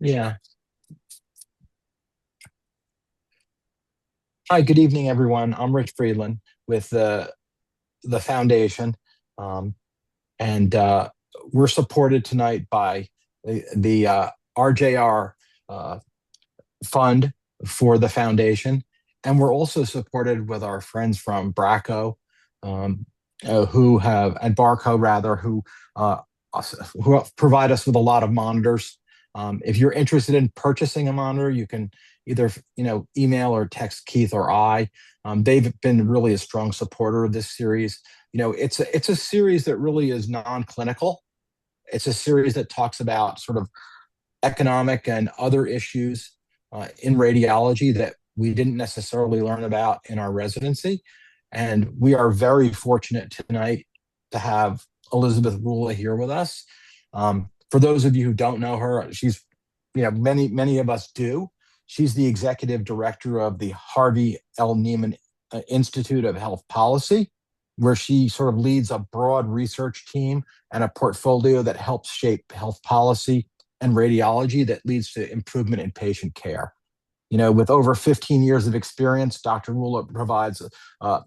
Yeah. Hi, good evening, everyone. I'm Rich Friedland with the foundation, um, and we're supported tonight by the RJR uh, fund for the foundation, and we're also supported with our friends from Bracco, um, who have and Barco rather, uh, who provide us with a lot of monitors. If you're interested in purchasing a monitor, you can either email or text Keith or I. They've been really a strong supporter of this series. It's a series that really is non-clinical. It's a series that talks about sort of economic and other issues in radiology that we didn't necessarily learn about in our residency. And we are very fortunate tonight to have Elizabeth Rula here with us. For those of you who don't know her, many of us do. She's the executive director of the Harvey L. Neiman Institute of Health Policy, where she sort of leads a broad research team and a portfolio that helps shape health policy and radiology that leads to improvement in patient care. With over 15 years of experience, Dr. Rula provides uh,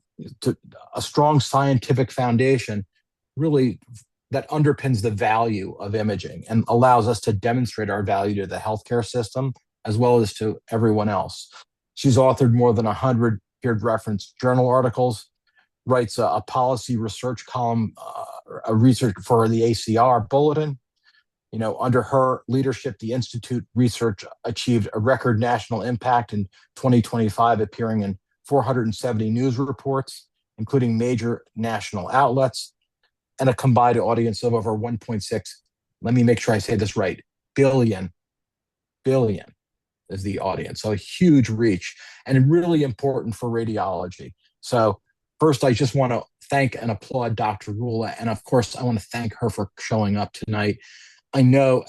a strong scientific foundation, really, that underpins the value of imaging and allows us to demonstrate our value to the healthcare system as well as to everyone else. She's authored more than 100 peer reference journal articles, writes a policy research column, a research for the ACR bulletin. Under her leadership, the Institute research achieved a record national impact in 2025, appearing in 470 news reports, including major national outlets, and a combined audience of over 1.6, let me make sure I say this right, billion is the audience. So a huge reach and really important for radiology. So first, I just want to thank and applaud Dr. Rula. And of course, I want to thank her for showing up tonight. I know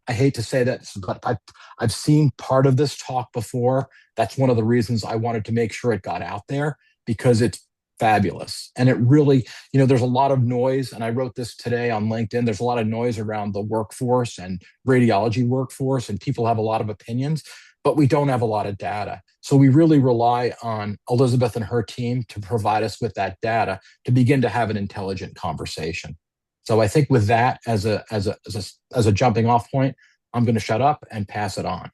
I hate to say that, but I've seen part of this talk before. That's one of the reasons I wanted to make sure it got out there because it's fabulous. And it really, there's a lot of noise. And I wrote this today on LinkedIn. There's a lot of noise around the workforce and radiology workforce, and people have a lot of opinions, but we don't have a lot of data. So we really rely on Elizabeth and her team to provide us with that data to begin to have an intelligent conversation. So I think with that as a jumping off point, I'm going to shut up and pass it on.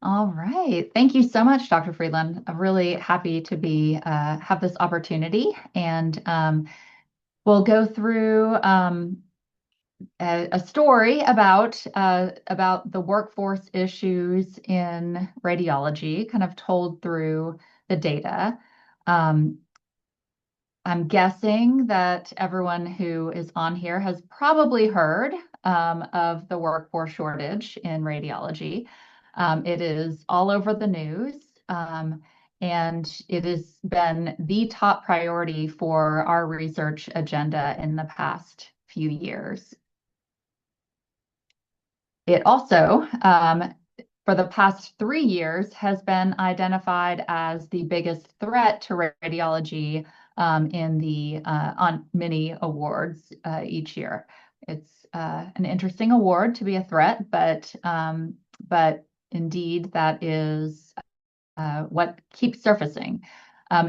All right. Thank you so much, Dr. Friedland. I'm really happy to be have this opportunity, and we'll go through a story about the workforce issues in radiology, kind of told through the data. Um, I'm guessing that everyone who is on here has probably heard of the workforce shortage in radiology. It is all over the news, and it has been the top priority for our research agenda in the past few years. It also, for the past 3 years, has been identified as the biggest threat to radiology in the on many awards each year. It's an interesting award to be a threat, but indeed that is what keeps surfacing.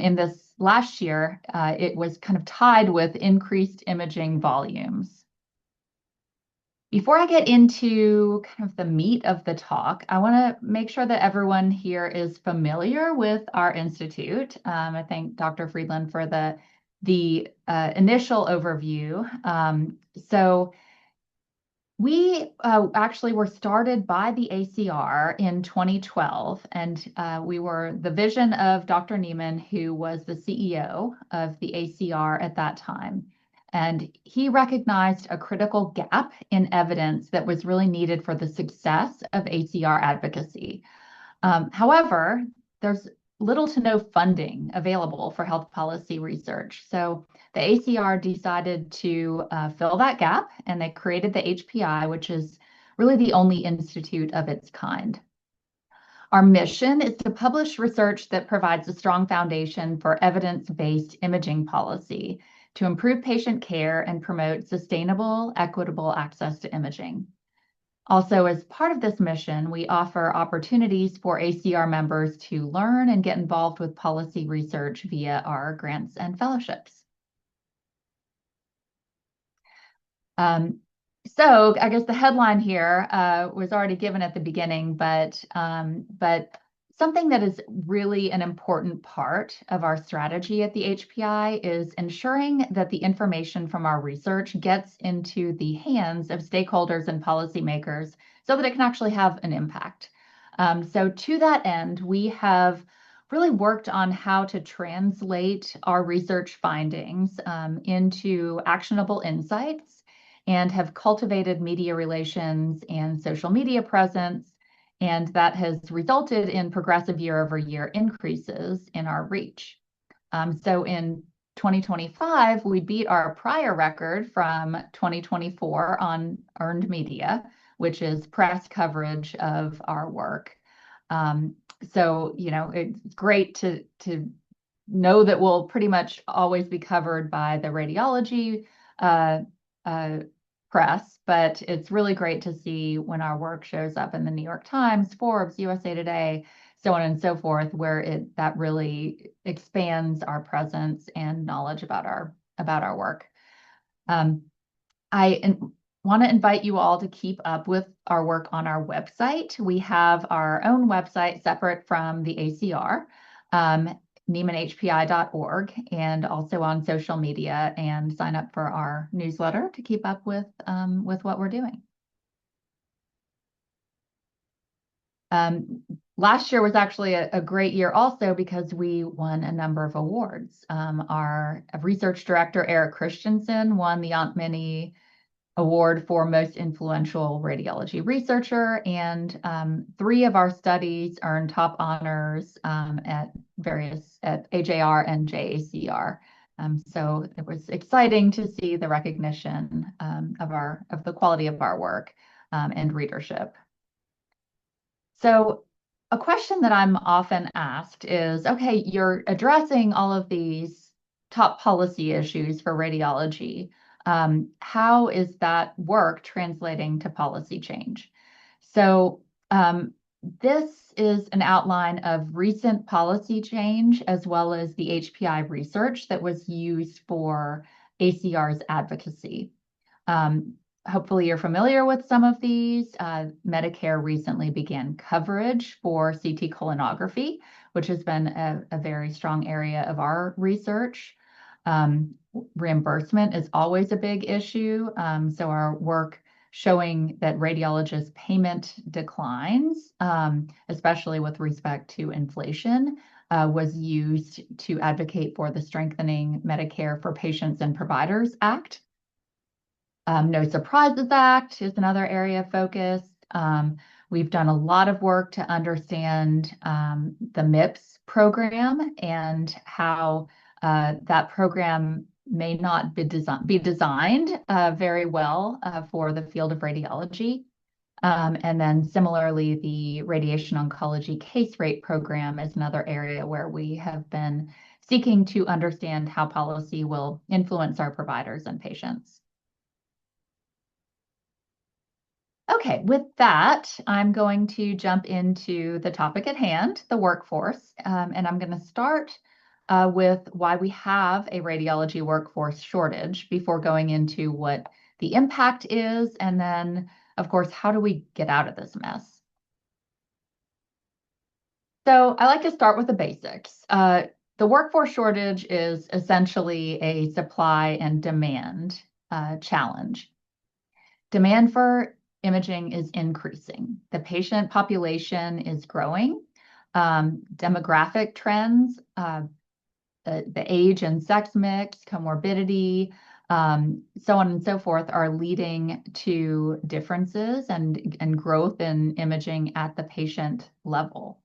In this last year, it was kind of tied with increased imaging volumes. Before I get into kind of the meat of the talk, I want to make sure that everyone here is familiar with our institute. I thank Dr. Friedland for the initial overview. So we actually were started by the ACR in 2012, and we were the vision of Dr. Neiman, who was the CEO of the ACR at that time. And he recognized a critical gap in evidence that was really needed for the success of ACR advocacy. However, there's little to no funding available for health policy research. So the ACR decided to fill that gap, and they created the HPI, which is really the only institute of its kind. Our mission is to publish research that provides a strong foundation for evidence-based imaging policy to improve patient care and promote sustainable, equitable access to imaging. Also, as part of this mission, we offer opportunities for ACR members to learn and get involved with policy research via our grants and fellowships. So I guess the headline here was already given at the beginning, but something that is really an important part of our strategy at the HPI is ensuring that the information from our research gets into the hands of stakeholders and policymakers so that it can actually have an impact. So to that end, we have really worked on how to translate our research findings into actionable insights and have cultivated media relations and social media presence, and that has resulted in progressive year-over-year increases in our reach. So in 2025, we beat our prior record from 2024 on earned media, which is press coverage of our work. So, it's great to know that we'll pretty much always be covered by the radiology press, but it's really great to see when our work shows up in the New York Times, Forbes, USA Today, so on and so forth, where that really expands our presence and knowledge about our work. I want to invite you all to keep up with our work on our website. We have our own website separate from the ACR. NeimanHPI.org, and also on social media, and sign up for our newsletter to keep up with what we're doing. Last year was actually a great year also because we won a number of awards. Our research director, Eric Christensen, won the Aunt Minnie Award for Most Influential Radiology Researcher, and 3 of our studies earned top honors at AJR and JACR. So it was exciting to see the recognition of the quality of our work and readership. So a question that I'm often asked is, okay, you're addressing all of these top policy issues for radiology. How is that work translating to policy change? So this is an outline of recent policy change as well as the HPI research that was used for ACR's advocacy. Hopefully you're familiar with some of these. Medicare recently began coverage for CT colonography, which has been a very strong area of our research. Reimbursement is always a big issue. So our work showing that radiologists' payment declines, especially with respect to inflation, was used to advocate for the Strengthening Medicare for Patients and Providers Act. No Surprises Act is another area of focus. We've done a lot of work to understand the MIPS program and how that program may not be designed very well for the field of radiology. And then similarly, the radiation oncology case rate program is another area where we have been seeking to understand how policy will influence our providers and patients. Okay, with that, I'm going to jump into the topic at hand, the workforce, and I'm going to start with why we have a radiology workforce shortage before going into what the impact is, and then, of course, how do we get out of this mess? So I like to start with the basics. The workforce shortage is essentially a supply and demand challenge. Demand for imaging is increasing. The patient population is growing. Demographic trends, the age and sex mix, comorbidity, so on and so forth, are leading to differences and growth in imaging at the patient level.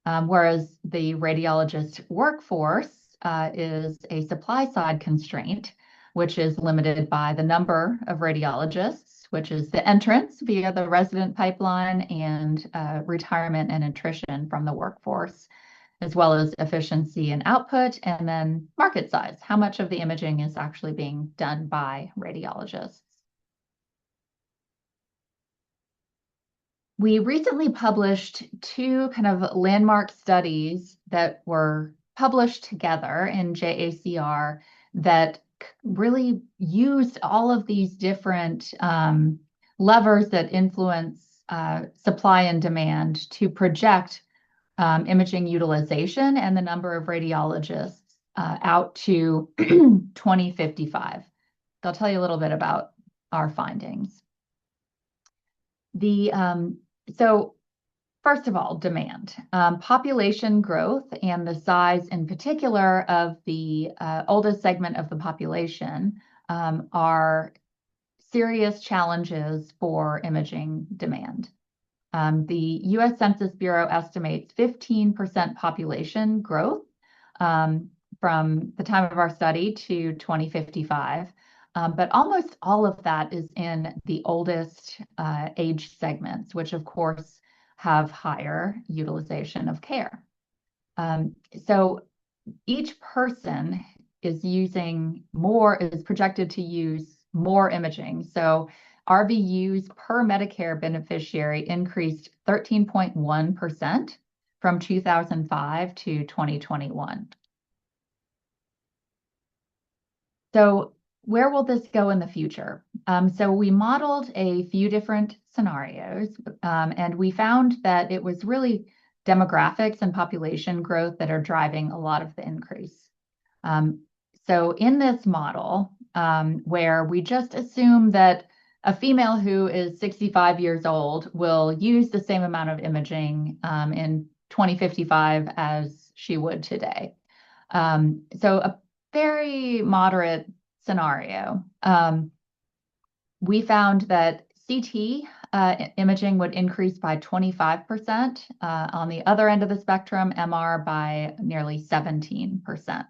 Whereas the radiologist workforce is a supply side constraint, which is limited by the number of radiologists, which is the entrance via the resident pipeline, and retirement and attrition from the workforce, as well as efficiency and output, and then market size. How much of the imaging is actually being done by radiologists? We recently published two kind of landmark studies that were published together in JACR that really used all of these different levers that influence supply and demand to project imaging utilization and the number of radiologists out to 2055. I'll tell you a little bit about our findings. So first of all, demand. Population growth and the size in particular of the oldest segment of the population are serious challenges for imaging demand. The US Census Bureau estimates 15% population growth from the time of our study to 2055. But almost all of that is in the oldest age segments, which of course have higher utilization of care. So each person is projected to use more imaging. So RVUs per Medicare beneficiary increased 13.1% from 2005 to 2021. So where will this go in the future? So we modeled a few different scenarios, and we found that it was really demographics and population growth that are driving a lot of the increase. So in this model, where we just assume that a female who is 65 years old will use the same amount of imaging in 2055 as she would today. So a very moderate scenario. We found that CT imaging would increase by 25%. On the other end of the spectrum, MR by nearly 17%.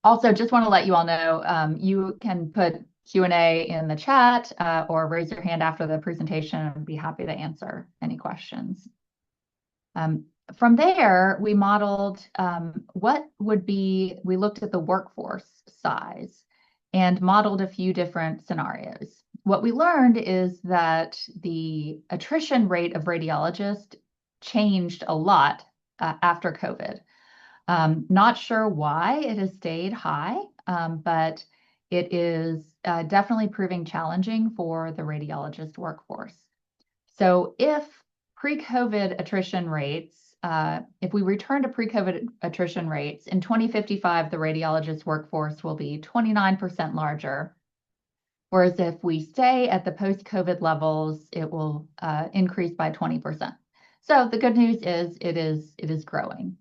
Also, just want to let you all know, you can put Q&A in the chat or raise your hand after the presentation. I'd be happy to answer any questions. From there, we modeled we looked at the workforce size and modeled a few different scenarios. What we learned is that the attrition rate of radiologists changed a lot after COVID. Not sure why it has stayed high, but it is definitely proving challenging for the radiologist workforce. So if pre-COVID attrition rates, if we return to pre-COVID attrition rates, in 2055, the radiologist workforce will be 29% larger. Whereas if we stay at the post-COVID levels, it will increase by 20%. So the good news is it is growing.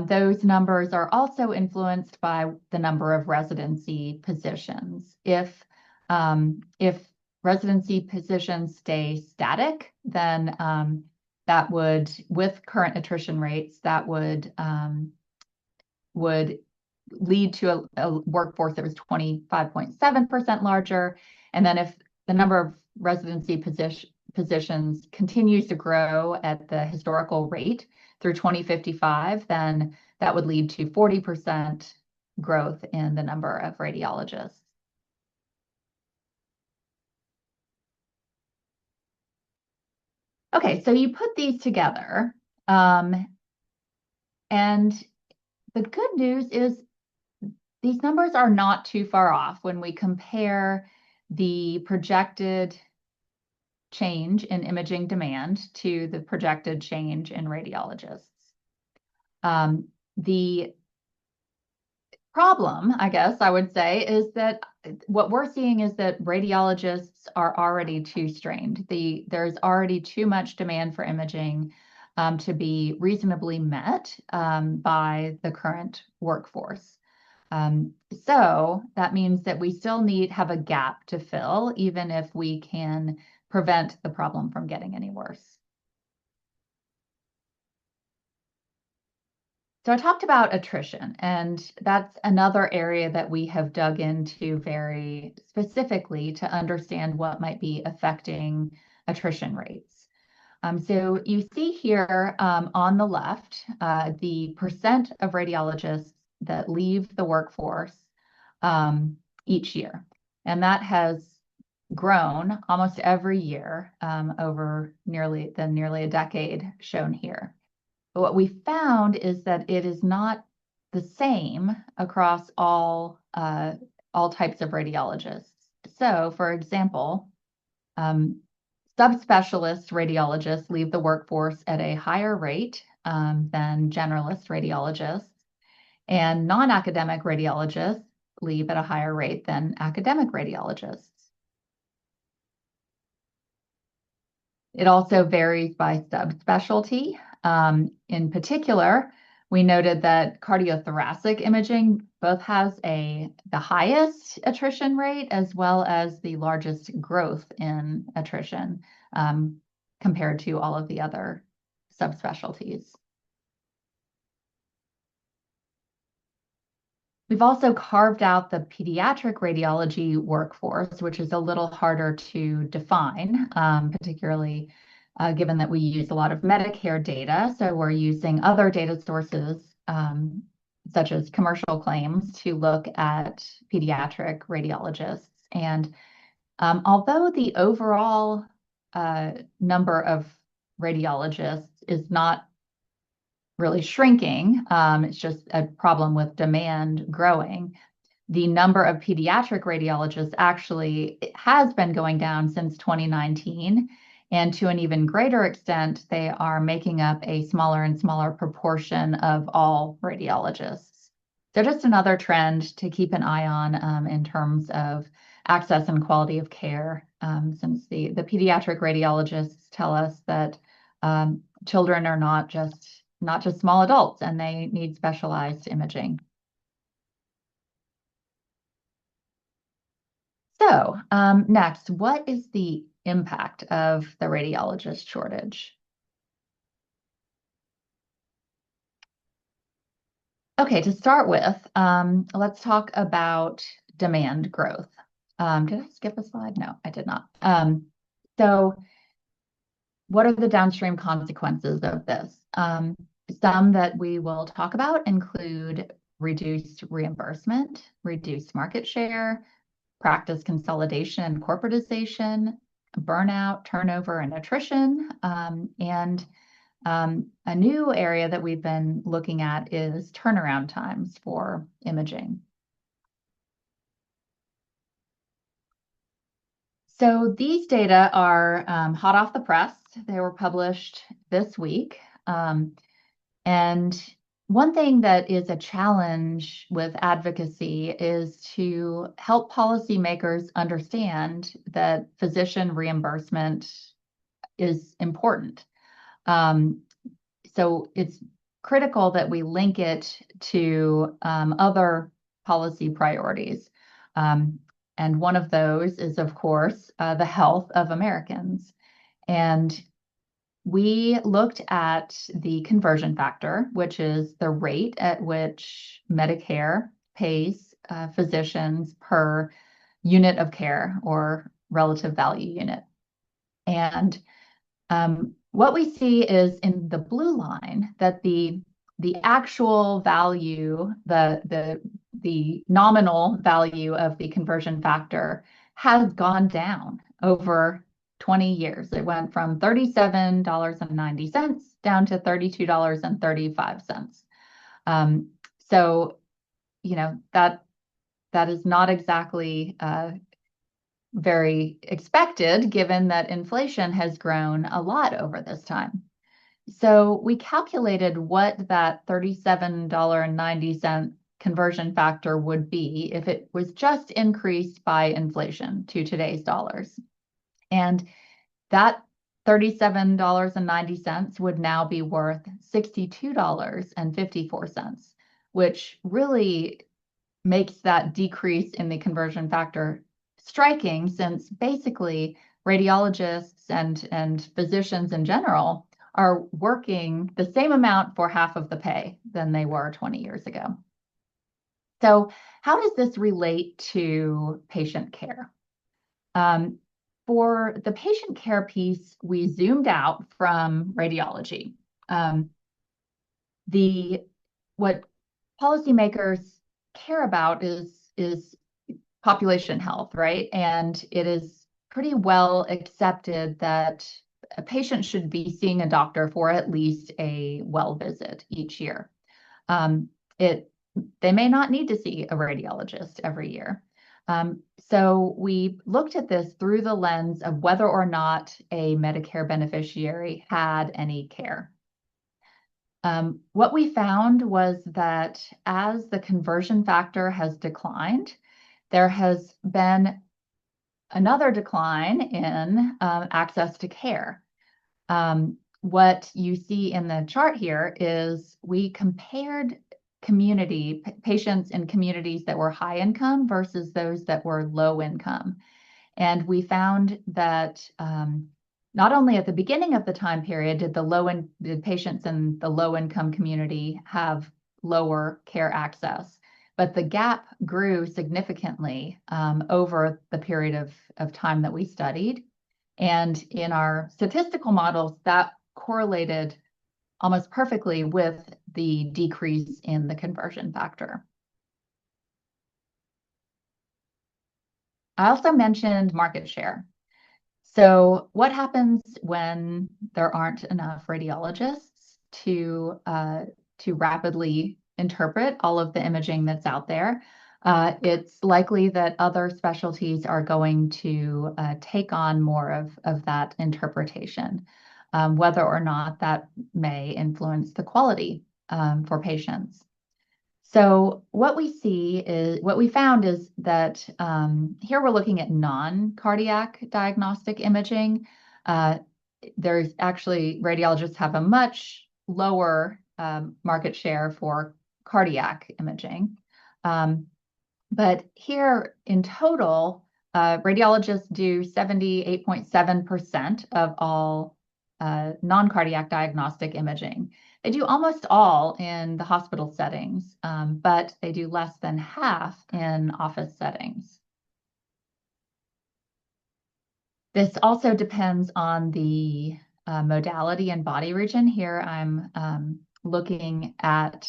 Those numbers are also influenced by the number of residency positions. If residency positions stay static, then that would, with current attrition rates, that would lead to a workforce that was 25.7% larger. And then if the number of residency positions continues to grow at the historical rate through 2055, then that would lead to 40% growth in the number of radiologists. Okay, so you put these together, and the good news is these numbers are not too far off when we compare the projected change in imaging demand to the projected change in radiologists. The problem, I guess I would say, is that what we're seeing is that radiologists are already too strained. There's already too much demand for imaging to be reasonably met by the current workforce. So that means that we still have a gap to fill, even if we can prevent the problem from getting any worse. So I talked about attrition, and that's another area that we have dug into very specifically to understand what might be affecting attrition rates. So you see here on the left, the percent of radiologists that leave the workforce each year. And that has grown almost every year over nearly a decade shown here. But what we found is that it is not the same across all types of radiologists. So, for example, subspecialist radiologists leave the workforce at a higher rate than generalist radiologists, and non-academic radiologists leave at a higher rate than academic radiologists. It also varies by subspecialty. In particular, we noted that cardiothoracic imaging both has the highest attrition rate as well as the largest growth in attrition compared to all of the other subspecialties. We've also carved out the pediatric radiology workforce, which is a little harder to define, particularly given that we use a lot of Medicare data. So we're using other data sources, such as commercial claims, to look at pediatric radiologists. And although the overall number of radiologists is not really shrinking, it's just a problem with demand growing. The number of pediatric radiologists actually has been going down since 2019. And to an even greater extent, they are making up a smaller and smaller proportion of all radiologists. So just another trend to keep an eye on in terms of access and quality of care, since the pediatric radiologists tell us that children are not just small adults, and they need specialized imaging. So next, what is the impact of the radiologist shortage? Okay, to start with, let's talk about demand growth. Did I skip a slide? No, I did not. So what are the downstream consequences of this? Some that we will talk about include reduced reimbursement, reduced market share, practice consolidation and corporatization, burnout, turnover, and attrition. And a new area that we've been looking at is turnaround times for imaging. So these data are hot off the press. They were published this week. And one thing that is a challenge with advocacy is to help policymakers understand that physician reimbursement is important. So it's critical that we link it to other policy priorities. And one of those is, of course, the health of Americans. And we looked at the conversion factor, which is the rate at which Medicare pays physicians per unit of care or relative value unit. And what we see is in the blue line that the actual value, the nominal value of the conversion factor has gone down over 20 years. It went from $37.90 down to $32.35. So, that is not exactly very expected, given that inflation has grown a lot over this time. So we calculated what that $37.90 conversion factor would be if it was just increased by inflation to today's dollars. And that $37.90 would now be worth $62.54, which really makes that decrease in the conversion factor striking, since basically radiologists and physicians in general are working the same amount for half of the pay than they were 20 years ago. So how does this relate to patient care? For the patient care piece, we zoomed out from radiology. What policymakers care about is population health, right? And it is pretty well accepted that a patient should be seeing a doctor for at least a well visit each year. Um, they may not need to see a radiologist every year. So we looked at this through the lens of whether or not a Medicare beneficiary had any care. What we found was that as the conversion factor has declined, there has been another decline in access to care. What you see in the chart here is we compared patients in communities that were high income versus those that were low income. And we found that not only at the beginning of the time period did patients in the low income community have lower care access, but the gap grew significantly over the period of time that we studied. And in our statistical models, that correlated almost perfectly with the decrease in the conversion factor. I also mentioned market share. So what happens when there aren't enough radiologists to rapidly interpret all of the imaging that's out there? It's likely that other specialties are going to take on more of that interpretation, whether or not that may influence the quality for patients. So what we found is that here we're looking at non-cardiac diagnostic imaging. There's actually radiologists have a much lower market share for cardiac imaging. But here in total, radiologists do 78.7% of all non-cardiac diagnostic imaging. They do almost all in the hospital settings, but they do less than half in office settings. This also depends on the modality and body region. Here I'm looking at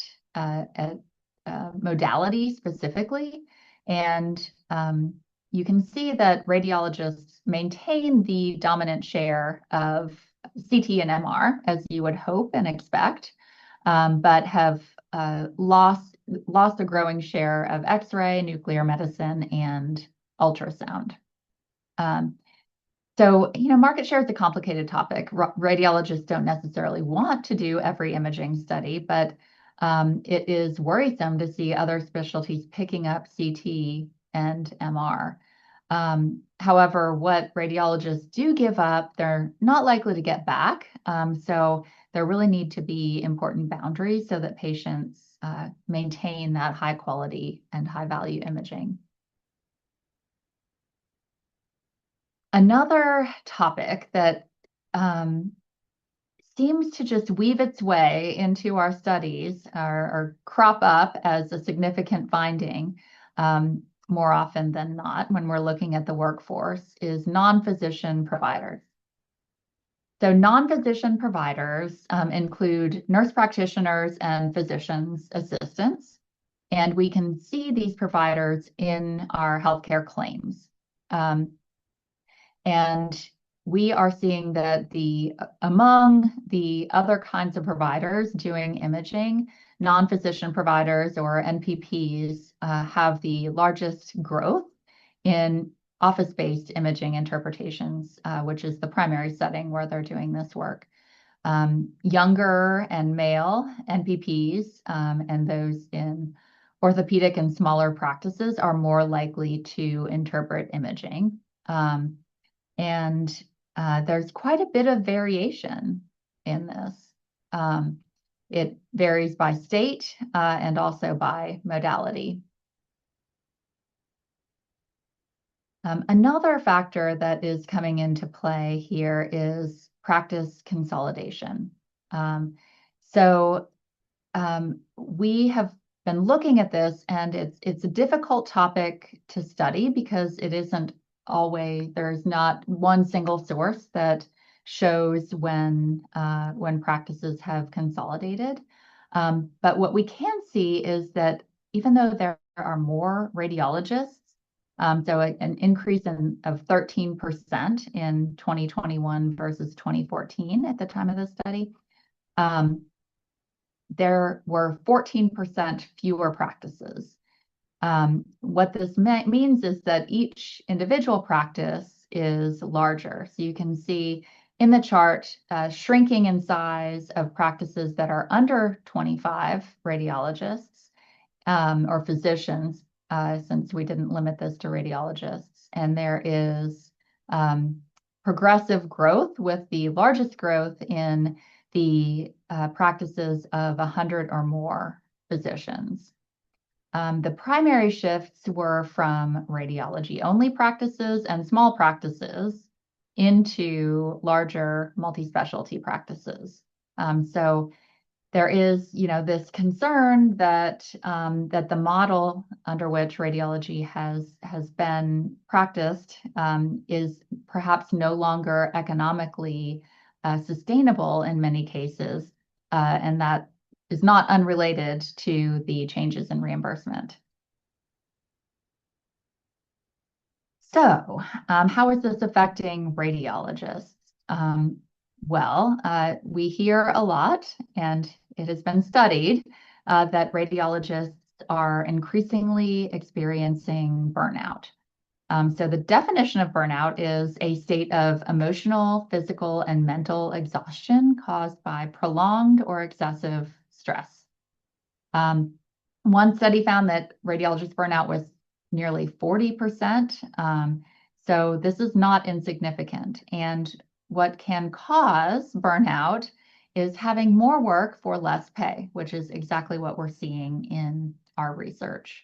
modality specifically, and you can see that radiologists maintain the dominant share of CT and MR, as you would hope and expect, but have lost a growing share of X-ray, nuclear medicine, and ultrasound. So, market share is a complicated topic. Radiologists don't necessarily want to do every imaging study, but it is worrisome to see other specialties picking up CT and MR. However, what radiologists do give up, they're not likely to get back. So there really need to be important boundaries so that patients maintain that high quality and high value imaging. Another topic that seems to just weave its way into our studies or crop up as a significant finding more often than not when we're looking at the workforce is non-physician providers. So non-physician providers include nurse practitioners and physician's assistants, and we can see these providers in our healthcare claims. And we are seeing that among the other kinds of providers doing imaging, non-physician providers or NPPs have the largest growth in office-based imaging interpretations, which is the primary setting where they're doing this work. Younger and male NPPs and those in orthopedic and smaller practices are more likely to interpret imaging. And there's quite a bit of variation in this. It varies by state and also by modality. Another factor that is coming into play here is practice consolidation. We have been looking at this, and it's a difficult topic to study because it isn't always, there's not one single source that shows when practices have consolidated. But what we can see is that even though there are more radiologists, So an increase of 13% in 2021 versus 2014 at the time of the study. There were 14% fewer practices. What this means is that each individual practice is larger. So you can see in the chart shrinking in size of practices that are under 25 radiologists or physicians, since we didn't limit this to radiologists. And there is progressive growth, with the largest growth in the practices of 100 or more physicians. The primary shifts were from radiology-only practices and small practices into larger multi-specialty practices. So there is, this concern that that the model under which radiology has been practiced is perhaps no longer economically sustainable in many cases, and that is not unrelated to the changes in reimbursement. So, how is this affecting radiologists? We hear a lot, and it has been studied, that radiologists are increasingly experiencing burnout. So the definition of burnout is a state of emotional, physical, and mental exhaustion caused by prolonged or excessive stress. One study found that radiologists' burnout was nearly 40%. So this is not insignificant. And what can cause burnout is having more work for less pay, which is exactly what we're seeing in our research.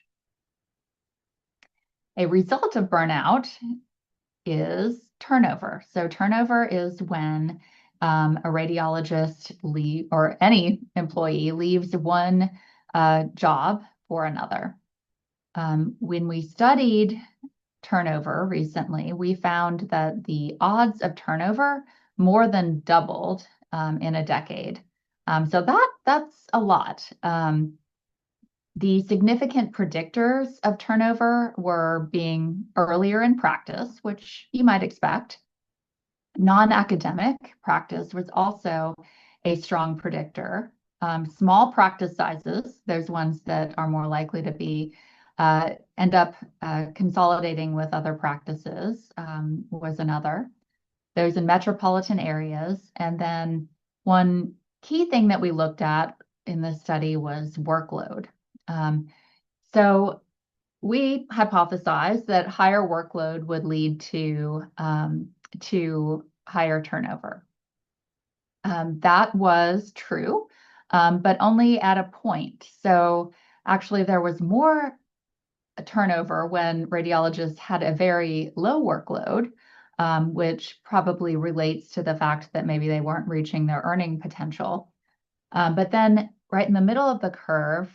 A result of burnout is turnover. So turnover is when a radiologist or any employee leaves one job for another. When we studied turnover recently, we found that the odds of turnover more than doubled in a decade. So that's a lot. The significant predictors of turnover were being earlier in practice, which you might expect. Non-academic practice was also a strong predictor. Small practice sizes, those ones that are more likely to be end up consolidating with other practices, was another. Those in metropolitan areas. And then one key thing that we looked at in this study was workload. So we hypothesized that higher workload would lead to higher turnover. That was true, but only at a point. So actually, there was more turnover when radiologists had a very low workload, which probably relates to the fact that maybe they weren't reaching their earning potential. But then right in the middle of the curve,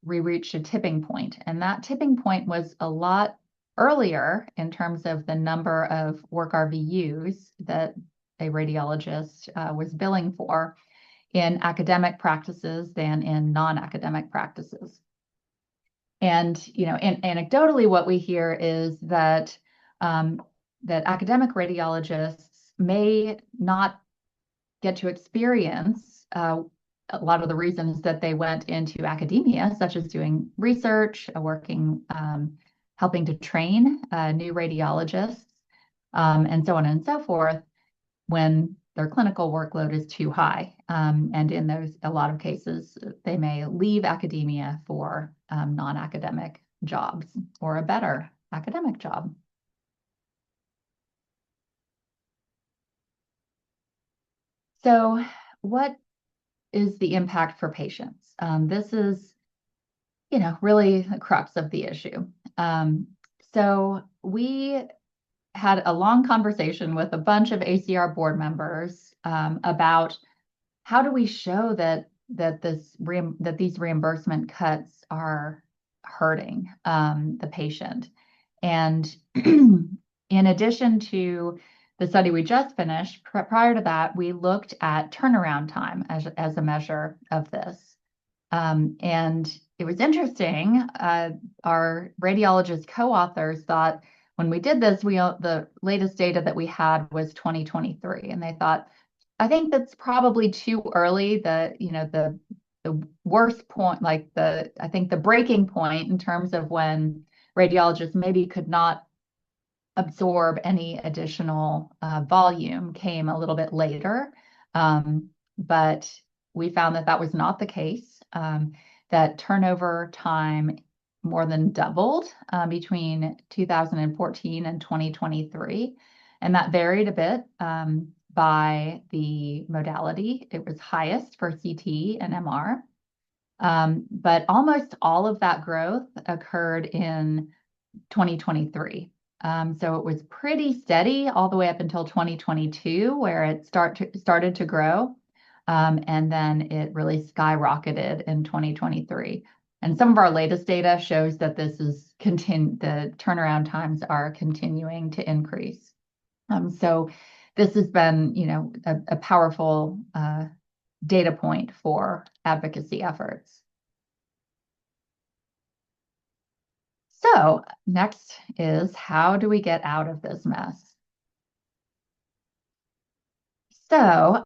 we reached a tipping point, and that tipping point was a lot earlier in terms of the number of work RVUs that a radiologist was billing for in academic practices than in non-academic practices. And anecdotally, what we hear is that that academic radiologists may not get to experience a lot of the reasons that they went into academia, such as doing research, working, helping to train new radiologists, and so on and so forth, when their clinical workload is too high. And in a lot of cases, they may leave academia for non-academic jobs or a better academic job. So what is the impact for patients? This is, really the crux of the issue. So we had a long conversation with a bunch of ACR board members about how do we show that these reimbursement cuts are hurting the patient. And in addition to the study we just finished, prior to that, we looked at turnaround time as a measure of this. And it was interesting. Our radiologist co-authors thought when we did this, the latest data that we had was 2023, and they thought, I think that's probably too early. The worst point, I think the breaking point in terms of when radiologists maybe could not absorb any additional volume came a little bit later. But we found that that was not the case, that turnover time more than doubled between 2014 and 2023. And that varied a bit by the modality. It was highest for CT and MR. But almost all of that growth occurred in 2023. So it was pretty steady all the way up until 2022, where it started to grow. And then it really skyrocketed in 2023. And some of our latest data shows that the turnaround times are continuing to increase. So this has been, a powerful data point for advocacy efforts. So next is, how do we get out of this mess? So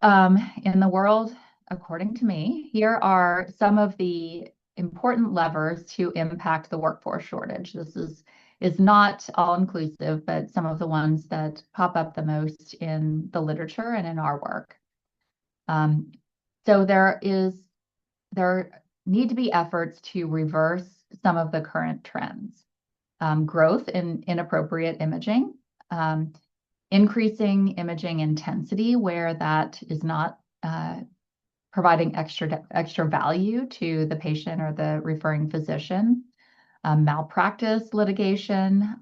in the world, according to me, here are some of the important levers to impact the workforce shortage. This is not all-inclusive, but some of the ones that pop up the most in the literature and in our work. So there need to be efforts to reverse some of the current trends. Growth in inappropriate imaging, increasing imaging intensity where that is not providing extra value to the patient or the referring physician, malpractice litigation,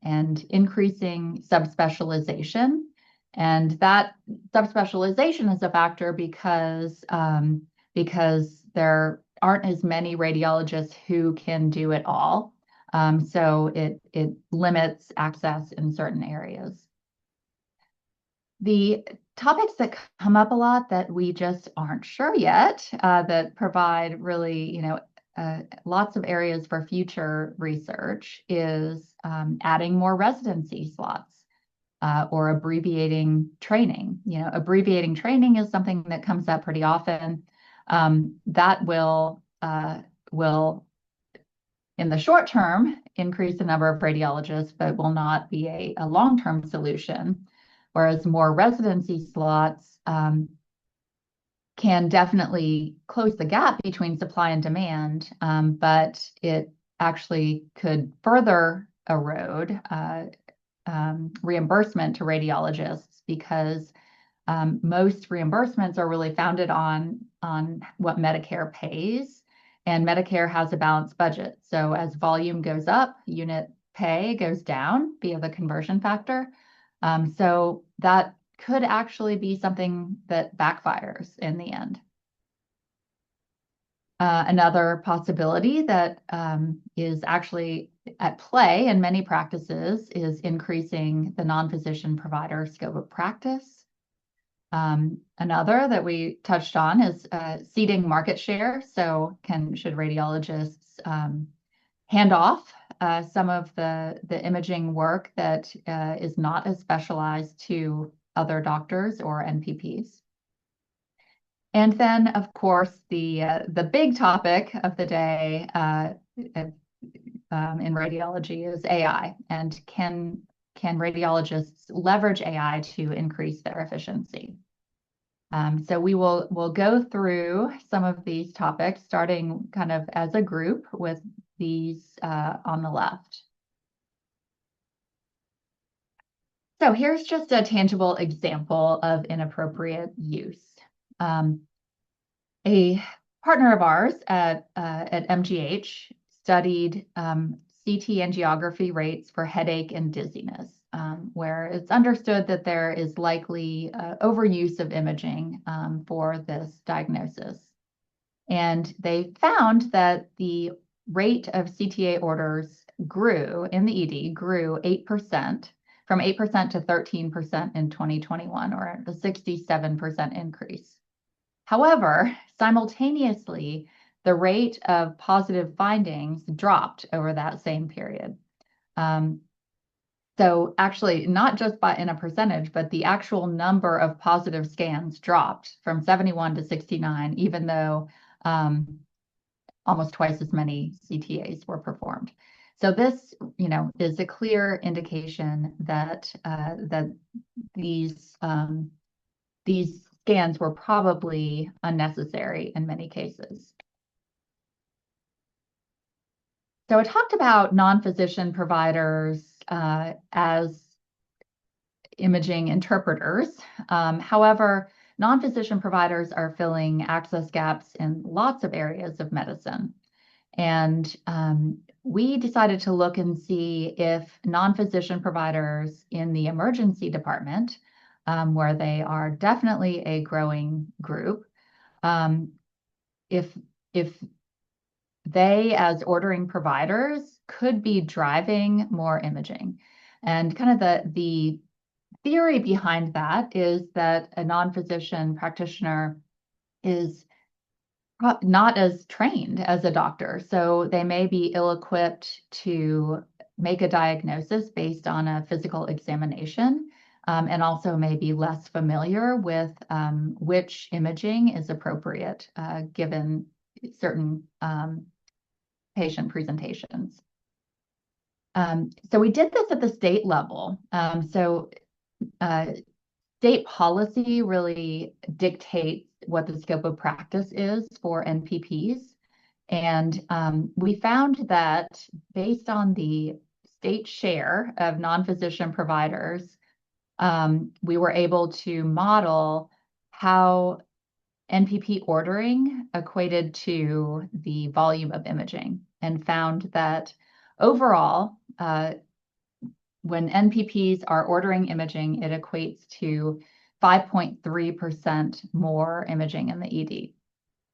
and increasing subspecialization. And that subspecialization is a factor because there aren't as many radiologists who can do it all. So it limits access in certain areas. The topics that come up a lot that we just aren't sure yet, that provide really, lots of areas for future research, is adding more residency slots or abbreviating training. Abbreviating training is something that comes up pretty often. That will in the short term increase the number of radiologists, but will not be a long-term solution. Whereas more residency slots can definitely close the gap between supply and demand, but it actually could further erode reimbursement to radiologists, because most reimbursements are really founded on what Medicare pays, and Medicare has a balanced budget. So as volume goes up, unit pay goes down via the conversion factor. So that could actually be something that backfires in the end. Another possibility that is actually at play in many practices is increasing the non-physician provider scope of practice. Another that we touched on is ceding market share. So should radiologists hand off some of the imaging work that is not as specialized to other doctors or NPPs. And then, of course, the big topic of the day in radiology is AI, and can radiologists leverage AI to increase their efficiency? So we'll go through some of these topics, starting kind of as a group with these on the left. So here's just a tangible example of inappropriate use. A partner of ours at MGH studied CT angiography rates for headache and dizziness, where it's understood that there is likely overuse of imaging for this diagnosis. And they found that the rate of CTA orders grew in the ED, grew 8%, from 8% to 13% in 2021, or a 67% increase. However, simultaneously, the rate of positive findings dropped over that same period. So actually, not just in a percentage, but the actual number of positive scans dropped from 71 to 69, even though almost twice as many CTAs were performed. So this, is a clear indication that these scans were probably unnecessary in many cases. So I talked about non-physician providers as imaging interpreters. However, non-physician providers are filling access gaps in lots of areas of medicine. And we decided to look and see if non-physician providers in the emergency department, where they are definitely a growing group, if they, as ordering providers, could be driving more imaging. And kind of the theory behind that is that a non-physician practitioner is not as trained as a doctor. So they may be ill-equipped to make a diagnosis based on a physical examination, and also may be less familiar with which imaging is appropriate given certain patient presentations. So we did this at the state level. State policy really dictates what the scope of practice is for NPPs. And we found that based on the state share of non-physician providers, we were able to model how NPP ordering equated to the volume of imaging, and found that overall, when NPPs are ordering imaging, it equates to 5.3% more imaging in the ED.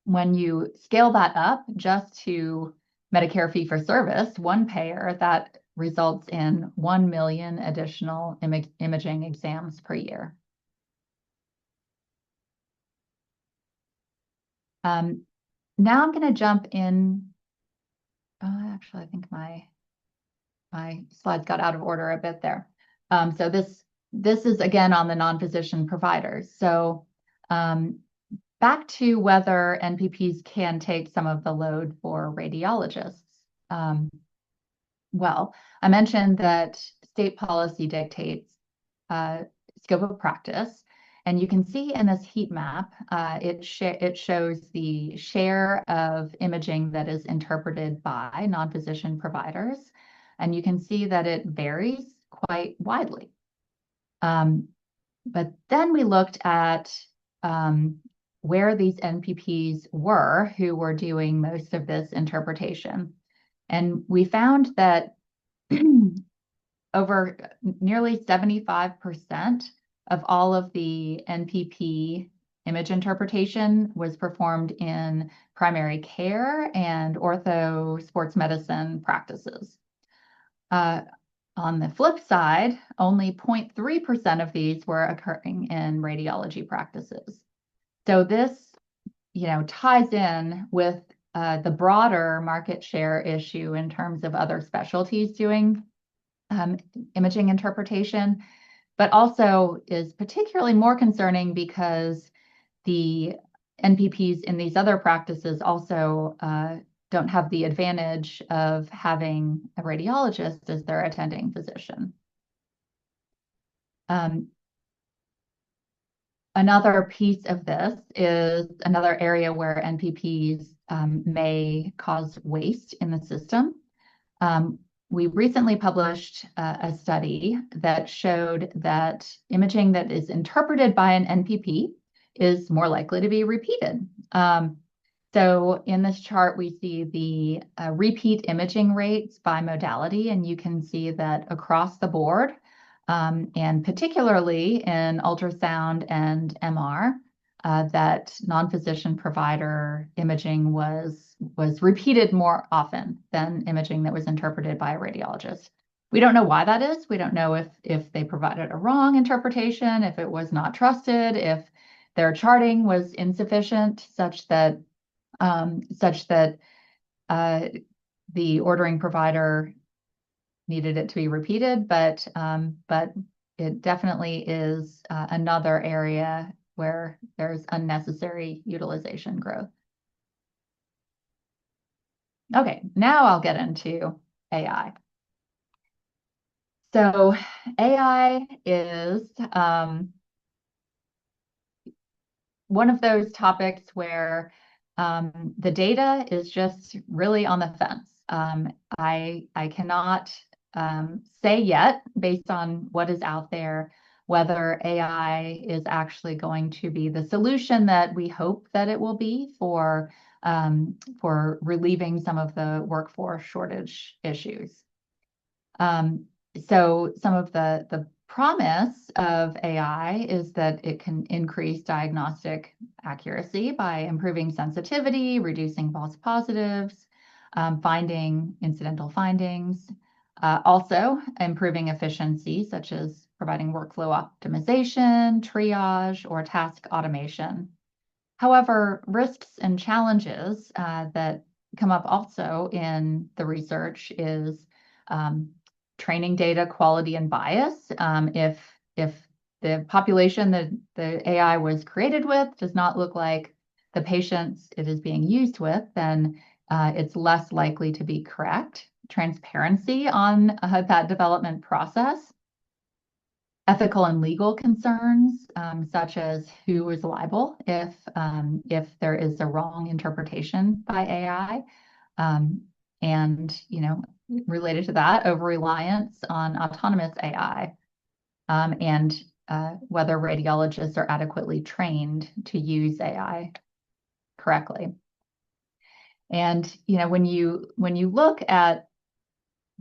When you scale that up just to Medicare fee-for-service, one payer, that results in 1 million additional imaging exams per year. Now I'm going to jump in. Actually, I think my slides got out of order a bit there. So this is again on the non-physician providers. So back to whether NPPs can take some of the load for radiologists. Well, I mentioned that state policy dictates scope of practice. And you can see in this heat map, it shows the share of imaging that is interpreted by non-physician providers. And you can see that it varies quite widely. But then we looked at where these NPPs were, who were doing most of this interpretation. And we found that over nearly 75% of all of the NPP image interpretation was performed in primary care and ortho sports medicine practices. On the flip side, only 0.3% of these were occurring in radiology practices. So this, ties in with the broader market share issue in terms of other specialties doing imaging interpretation, but also is particularly more concerning because the NPPs in these other practices also don't have the advantage of having a radiologist as their attending physician. Another piece of this is another area where NPPs may cause waste in the system. We recently published a study that showed that imaging that is interpreted by an NPP is more likely to be repeated. So in this chart, we see the repeat imaging rates by modality, and you can see that across the board, and particularly in ultrasound and MR, that non-physician provider imaging was repeated more often than imaging that was interpreted by a radiologist. We don't know why that is. We don't know if they provided a wrong interpretation, if it was not trusted, if their charting was insufficient such that such that the ordering provider needed it to be repeated, but it definitely is another area where there's unnecessary utilization growth. Okay, now I'll get into AI. So AI is one of those topics where the data is just really on the fence. I cannot say yet, based on what is out there, whether AI is actually going to be the solution that we hope that it will be for relieving some of the workforce shortage issues. So some of the promise of AI is that it can increase diagnostic accuracy by improving sensitivity, reducing false positives, finding incidental findings, also improving efficiency, such as providing workflow optimization, triage, or task automation. However, risks and challenges that come up also in the research is training data quality and bias. If the population that the AI was created with does not look like the patients it is being used with, then it's less likely to be correct. Transparency on that development process. Ethical and legal concerns, such as who is liable if there is a wrong interpretation by AI, and related to that, over-reliance on autonomous AI, and whether radiologists are adequately trained to use AI correctly. And when you look at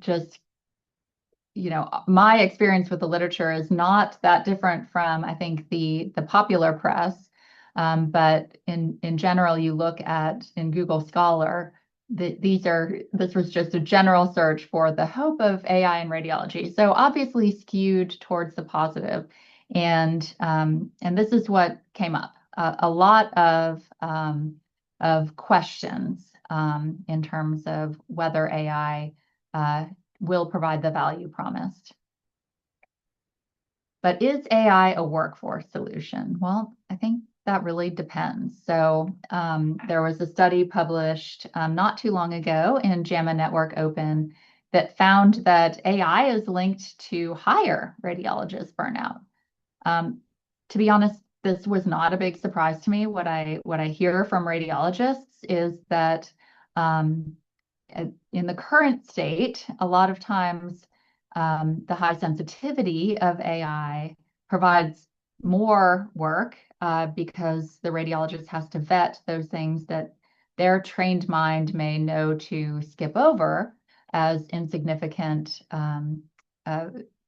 just my experience with the literature is not that different from, I think, the popular press, but in general, you look at in Google Scholar. This was just a general search for the hope of AI in radiology. So obviously skewed towards the positive. And this is what came up. A lot of questions in terms of whether AI will provide the value promised. But is AI a workforce solution? Well, I think that really depends. So there was a study published not too long ago in JAMA Network Open that found that AI is linked to higher radiologist burnout. To be honest, this was not a big surprise to me. What I hear from radiologists is that in the current state, a lot of times the high sensitivity of AI provides more work because the radiologist has to vet those things that their trained mind may know to skip over as insignificant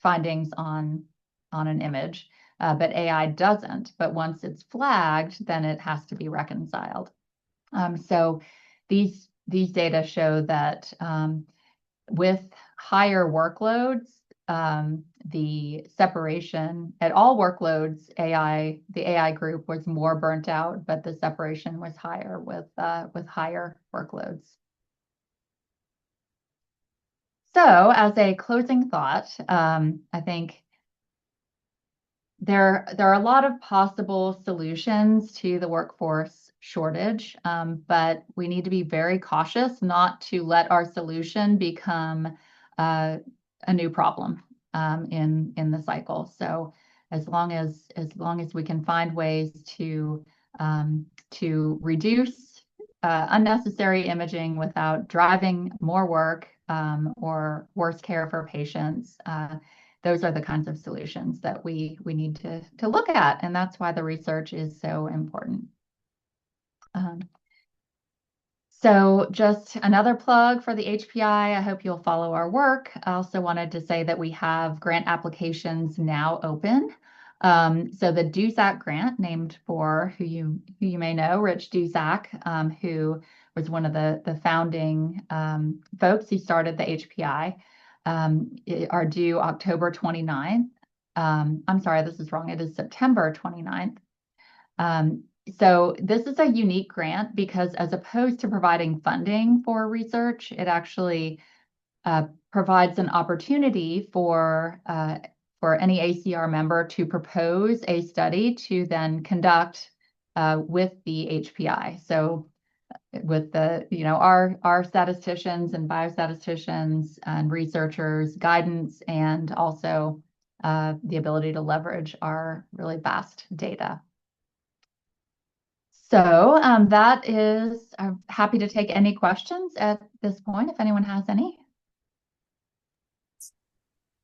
findings on an image, but AI doesn't. But once it's flagged, then it has to be reconciled. So these data show that with higher workloads, the separation at all workloads, the AI group was more burnt out, but the separation was higher with higher workloads. So, as a closing thought, I think there are a lot of possible solutions to the workforce shortage, but we need to be very cautious not to let our solution become a new problem in the cycle. So as long as we can find ways to reduce unnecessary imaging without driving more work or worse care for patients, those are the kinds of solutions that we need to look at, and that's why the research is so important. So just another plug for the HPI. I hope you'll follow our work. I also wanted to say that we have grant applications now open. So the DUSAC grant, named for who you may know, Rich Dusak, who was one of the founding folks who started the HPI, are due October 29th. I'm sorry, this is wrong. It is September 29th. So this is a unique grant because as opposed to providing funding for research, it actually provides an opportunity for any ACR member to propose a study to then conduct with the HPI. So with our statisticians and biostatisticians and researchers guidance, and also the ability to leverage our really vast data. So that is, I'm happy to take any questions at this point if anyone has any.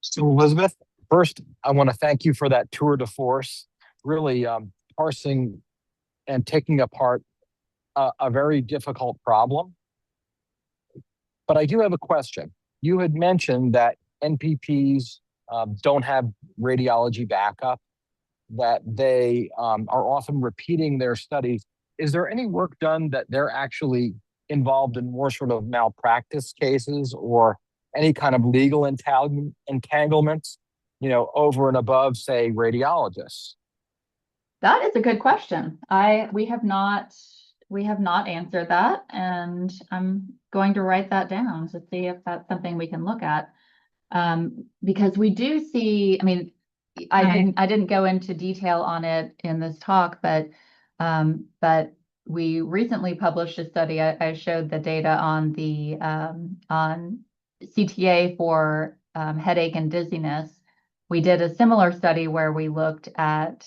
So, Elizabeth, first, I want to thank you for that tour de force, really parsing and taking apart a very difficult problem. But I do have a question. You had mentioned that NPPs don't have radiology backup, that they are often repeating their studies. Is there any work done that they're actually involved in more sort of malpractice cases or any kind of legal entanglements, over and above, say, radiologists? That is a good question. We have not answered that, and I'm going to write that down to see if that's something we can look at. Because we do see, I mean, I didn't go into detail on it in this talk, but we recently published a study. I showed the data on the on CTA for headache and dizziness. We did a similar study where we looked at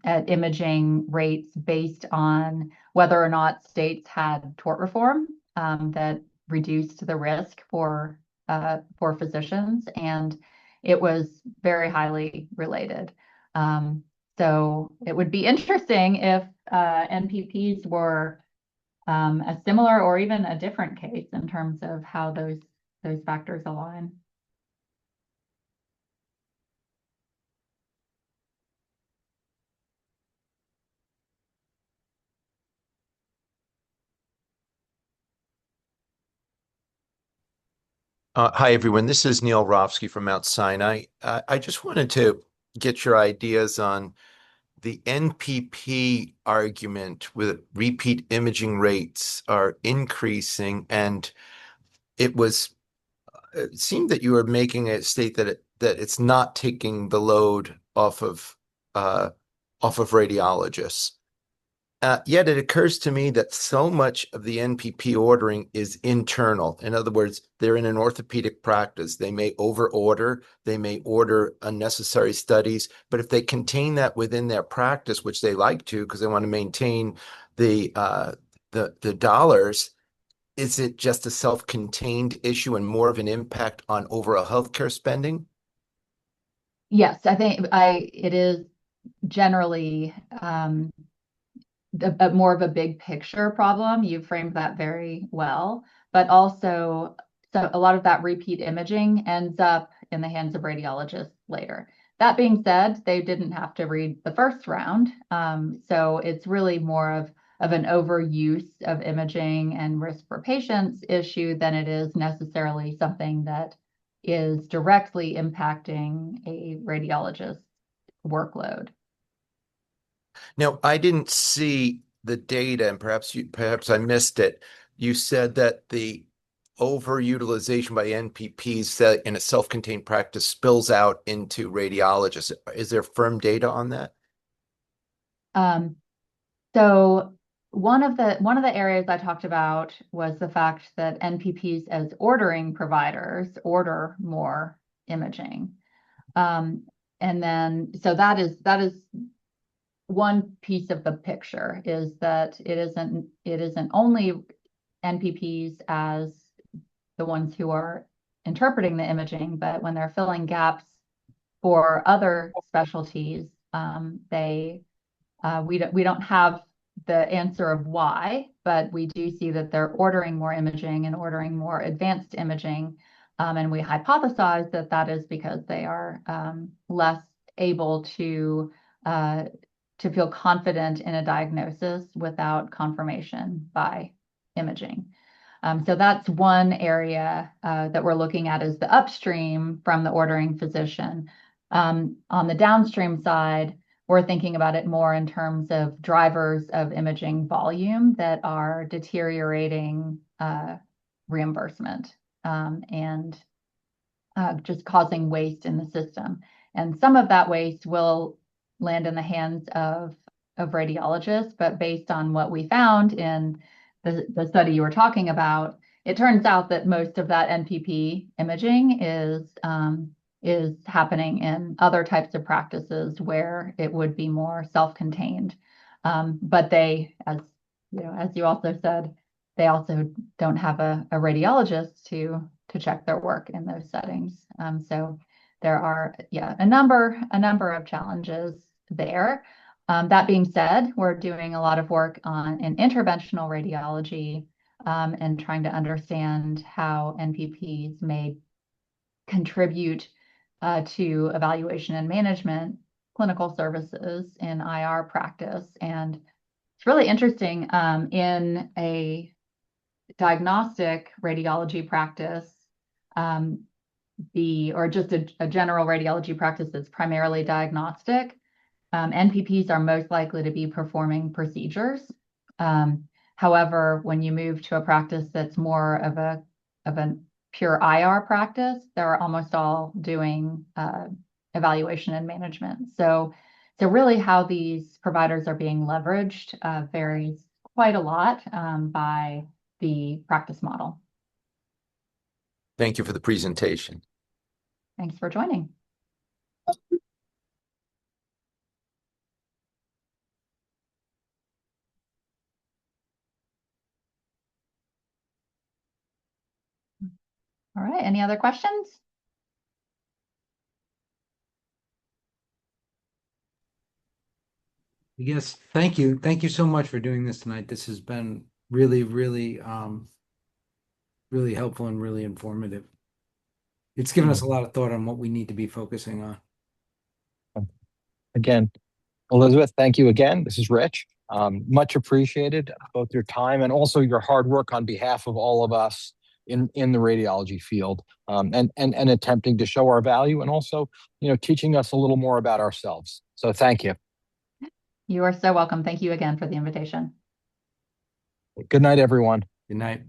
imaging rates based on whether or not states had tort reform that reduced the risk for physicians, and it was very highly related. So it would be interesting if NPPs were a similar or even a different case in terms of how those factors align. Hi, everyone. This is Neil Rofsky from Mount Sinai. I just wanted to get your ideas on the NPP argument with repeat imaging rates are increasing, and it seemed that you were making a state that it's not taking the load off of radiologists. Yet it occurs to me that so much of the NPP ordering is internal. In other words, they're in an orthopedic practice. They may overorder, they may order unnecessary studies, but if they contain that within their practice, which they like to because they want to maintain the dollars, is it just a self-contained issue and more of an impact on overall healthcare spending? Yes, I think it is generally more of a big picture problem. You framed that very well, but also, so a lot of that repeat imaging ends up in the hands of radiologists later. That being said, they didn't have to read the first round. So it's really more of an overuse of imaging and risk for patients issue than it is necessarily something that is directly impacting a radiologist's workload. Now, I didn't see the data, and perhaps I missed it. You said that the overutilization by NPPs in a self-contained practice spills out into radiologists. Is there firm data on that? Um, so one of the areas I talked about was the fact that NPPs as ordering providers order more imaging. And then so that is one piece of the picture, is that it isn't only NPPs as the ones who are interpreting the imaging, but when they're filling gaps for other specialties, we don't have the answer of why, but we do see that they're ordering more imaging and ordering more advanced imaging. And we hypothesize that that is because they are less able to feel confident in a diagnosis without confirmation by imaging. So that's one area that we're looking at, is the upstream from the ordering physician. On the downstream side, we're thinking about it more in terms of drivers of imaging volume that are deteriorating reimbursement and just causing waste in the system. And some of that waste will land in the hands of radiologists, but based on what we found in the study you were talking about, it turns out that most of that NPP imaging is happening in other types of practices where it would be more self-contained. But they, as you also said, they also don't have a radiologist to check their work in those settings. So there are, a number of challenges there. That being said, we're doing a lot of work in interventional radiology and trying to understand how NPPs may contribute to evaluation and management clinical services in IR practice. And it's really interesting in a diagnostic radiology practice, or just a general radiology practice that's primarily diagnostic, NPPs are most likely to be performing procedures. However, when you move to a practice that's more of a pure IR practice, they're almost all doing evaluation and management. So really how these providers are being leveraged varies quite a lot by the practice model. Thank you for the presentation. Thanks for joining. All right, any other questions? Yes, thank you. Thank you so much for doing this tonight. This has been really, really, really helpful and really informative. It's given us a lot of thought on what we need to be focusing on. Again, Elizabeth, thank you again. This is Rich. Much appreciated, both your time and also your hard work on behalf of all of us in the radiology field, and attempting to show our value and also, teaching us a little more about ourselves. So thank you. You are so welcome. Thank you again for the invitation. Good night, everyone. Good night.